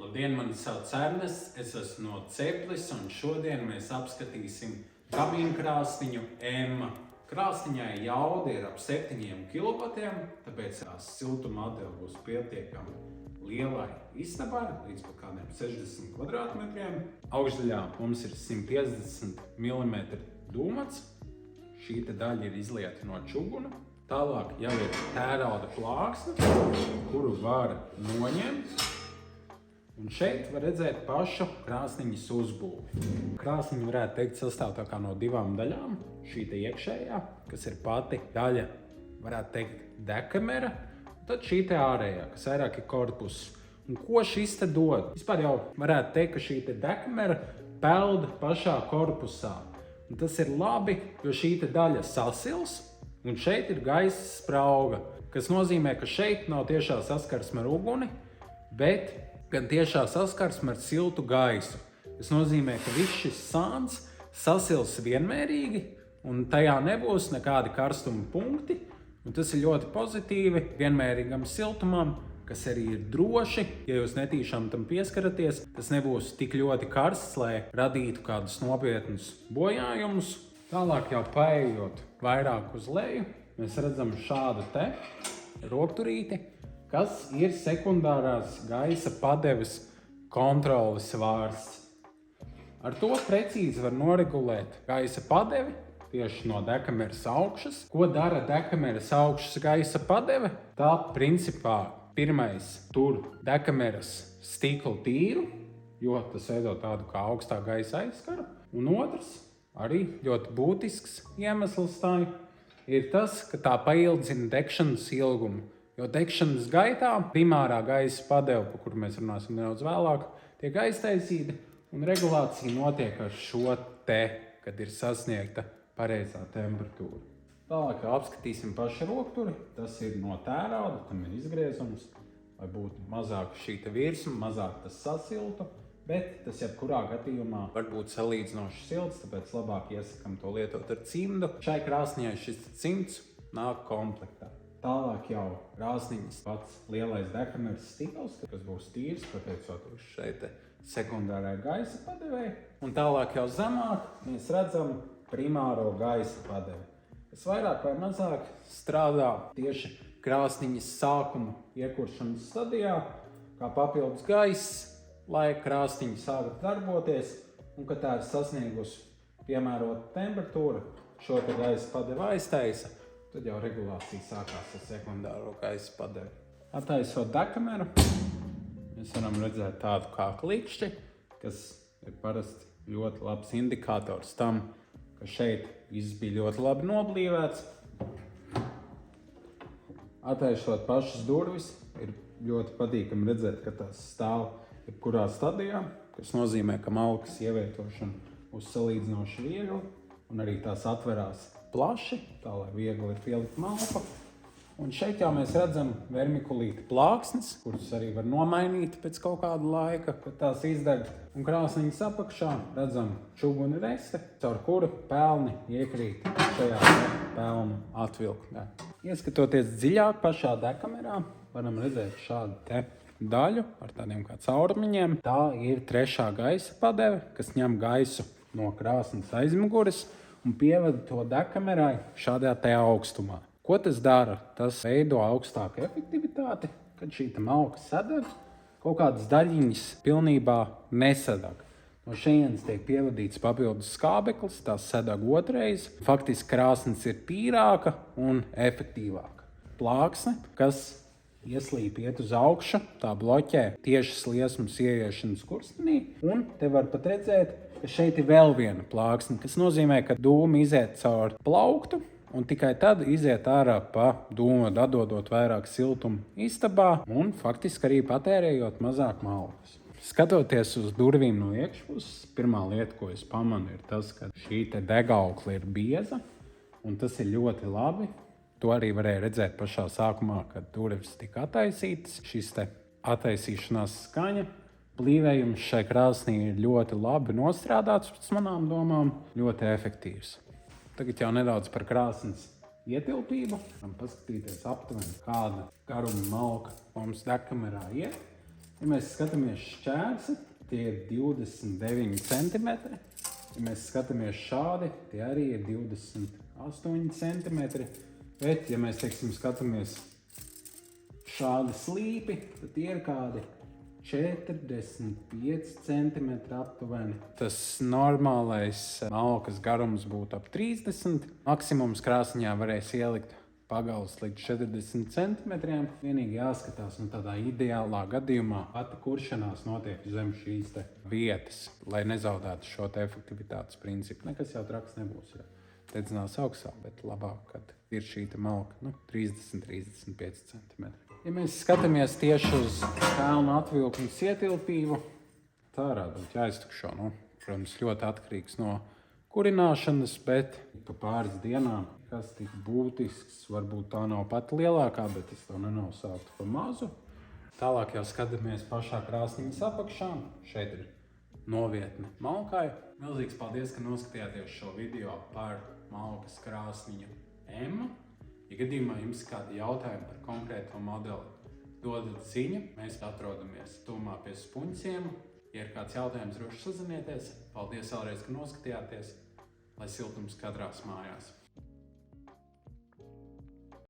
Labdien, mani sauc Ernests, es esmu no Ceplis, un šodien mēs apskatīsim kamīnu krāsniņu Emma. Krāsniņai jauda ir ap 7 kW, tāpēc tās siltuma atdeve būs pietiekami lielai istabai, līdz pat kādiem 60 kvadrātmetriem. Augšdaļā mums ir 150 mm dūmats, šī daļa ir izlieta no čuguna. Tālāk jau ir tērauda plāksne, kuru var noņemt. Un šeit var redzēt pašu krāsniņas uzbūvi. Krāsniņa varētu teikt sastāv tā kā no 2 daļām. Šī iekšējā, kas ir pati daļa, varētu teikt dekamera, tad šī ārējā, kas vairāk ir korpus. Un ko šis dod? Vispār jau varētu teikt, ka šī dekamera peld pašā korpusā. Un tas ir labi, jo šī daļa sasils, un šeit ir gaisa sprauga, kas nozīmē, ka šeit nav tiešā saskarsme ar uguni, bet gan tiešā saskarsme ar siltu gaisu. Tas nozīmē, ka viss šis sāns sasils vienmērīgi, un tajā nebūs nekādi karstuma punkti. Un tas ir ļoti pozitīvi vienmērīgam siltumam, kas arī ir droši. Ja jūs netīšām tam pieskaraties, tas nebūs tik ļoti karsts, lai radītu kādus nopietnus bojājumus. Tālāk jau paejot vairāk uz leju, mēs redzam šādu te rokturīti, kas ir sekundārās gaisa padeves kontroles vārsts. Ar to precīzi var noregulēt gaisa padevi tieši no dekameras augšas. Ko dara dekameras augšas gaisa padeve? Tā principā pirmais tur dekameras stiklu tīru, jo tas veido tādu kā augstā gaisa aizskaru. Un otrs, arī ļoti būtisks iemesls tā ir tas, ka tā paildzina degšanas ilgumu. Jo degšanas gaitā primārā gaisa padeve, par kuru mēs runāsim nedaudz vēlāk, tiek aiztaisīta un regulācija notiek ar šo te, kad ir sasniegta pareizā temperatūra. Tālāk apskatīsim pašu rokturi. Tas ir no tērauda, tam ir izgriezums, lai būtu mazāk šī virsma, mazāk tas sasiltu, bet tas jebkurā gadījumā var būt salīdzinoši silts, tāpēc labāk iesakam to lietot ar cimdu. Šai krāsniņai šis cimds nāk komplektā. Tālāk jau krāsniņas pats lielais dekameras stikls, kas būs tīrs, pateicoties šeit sekundārai gaisa padevēji. Un tālāk jau zemāk mēs redzam primāro gaisa padevi, kas vairāk vai mazāk strādā tieši krāsniņas sākuma iekuršanas stadijā, kā papildus gaiss, lai krāsniņa sāktu darboties, un kad tā ir sasniegusi piemērotu temperatūru, šo gaisa padevi aiztaisa, tad jau regulācija sākās ar sekundāro gaisa padevi. Attaisot dekameru, mēs varam redzēt tādu kā klikšķi, kas ir parasti ļoti labs indikators tam, ka šeit viss bija ļoti labi noblīvēts. Attaisot pašas durvis, ir ļoti patīkami redzēt, ka tās stāv jebkurā stadijā, kas nozīmē, ka malkas ievietošana būs salīdzinoši viegli, un arī tās atverās plaši, tā lai viegli ir pielikt malku. Un šeit jau mēs redzam vermikulīta plāksnes, kuras arī var nomainīt pēc kaut kāda laika, kad tās izdeg. Un krāsniņas apakšā redzam čuguni reste, caur kuru pelni iekrīt šajā pelnu atvilknē. Ieskatoties dziļāk pašā dekamerā, varam redzēt šādu te daļu ar tādiem kā caurumiņiem. Tā ir trešā gaisa padeve, kas ņem gaisu no krāsnes aizmugures un pievada to dekamerai šādā te augstumā. Ko tas dara? Tas veido augstāku efektivitāti, kad šī malka sadeg, kaut kādas daļiņas pilnībā nesadeg. No šejienes tiek pievadīts papildus skābeklis, tās sadeg otrais. Faktiski krāsnes ir tīrāka un efektīvāka. Plāksne, kas ieslīp iet uz augšu, tā bloķē tiešas liesmas ieiešanas kurstenī, un te var pat redzēt, ka šeit ir vēl viena plāksne, kas nozīmē, ka dūma iziet caur plauktu, un tikai tad iziet ārā pa dūmu, atdodot vairāk siltumu istabā un faktiski arī patērējot mazāk malkas. Skatoties uz durvīm no iekšpuses, pirmā lieta, ko es pamanu, ir tas, ka šī degaukle ir bieza, un tas ir ļoti labi. To arī varēja redzēt pašā sākumā, kad durvis tika attaisītas. Šis te attaisīšanās skaņa, blīvējums šai krāsnī ir ļoti labi nostrādāts pēc manām domām, ļoti efektīvs. Tagad jau nedaudz par krāsnes ietilpību. Varam paskatīties aptuveni, kāda garuma malka mums dekamerā ir. Ja mēs skatāmies šķērsi, tie ir 29 cm. Ja mēs skatāmies šādi, tie arī ir 28 cm. Bet, ja mēs, teiksim, skatāmies šādi slīpi, tad tie ir kādi 45 cm aptuveni. Tas normālais malkas garums būtu ap 30. Maksimums krāsniņā varēs ielikt pagals līdz 40 cm. Vienīgi jāskatās, tādā ideālā gadījumā pati kuršanās notiek zem šīs vietas, lai nezaudētu šo efektivitātes principu. Nekas jau traks nebūs, ja dedzinās augstā, bet labāk, kad ir šī malka 30–35 cm. Ja mēs skatāmies tieši uz pelnu atvilknes ietilpību, tā varētu būt jāiztukšo. Protams, ļoti atkarīgs no kurināšanas, bet pa pāris dienām, kas tik būtisks, varbūt tā nav pat lielākā, bet es to nenosauktu par mazu. Tālāk jau skatāmies pašā krāsniņas apakšā. Šeit ir novietne malkai. Milzīgs paldies, ka noskatījāties šo video par malkas krāsniņu M. Ja gadījumā jums ir kādi jautājumi par konkrēto modeli, dodat ziņu. Mēs atrodamies tuvumā pie Spunķiem. Ja ir kāds jautājums, droši sazinieties. Paldies vēlreiz, ka noskatījāties. Lai siltums kadrās mājās.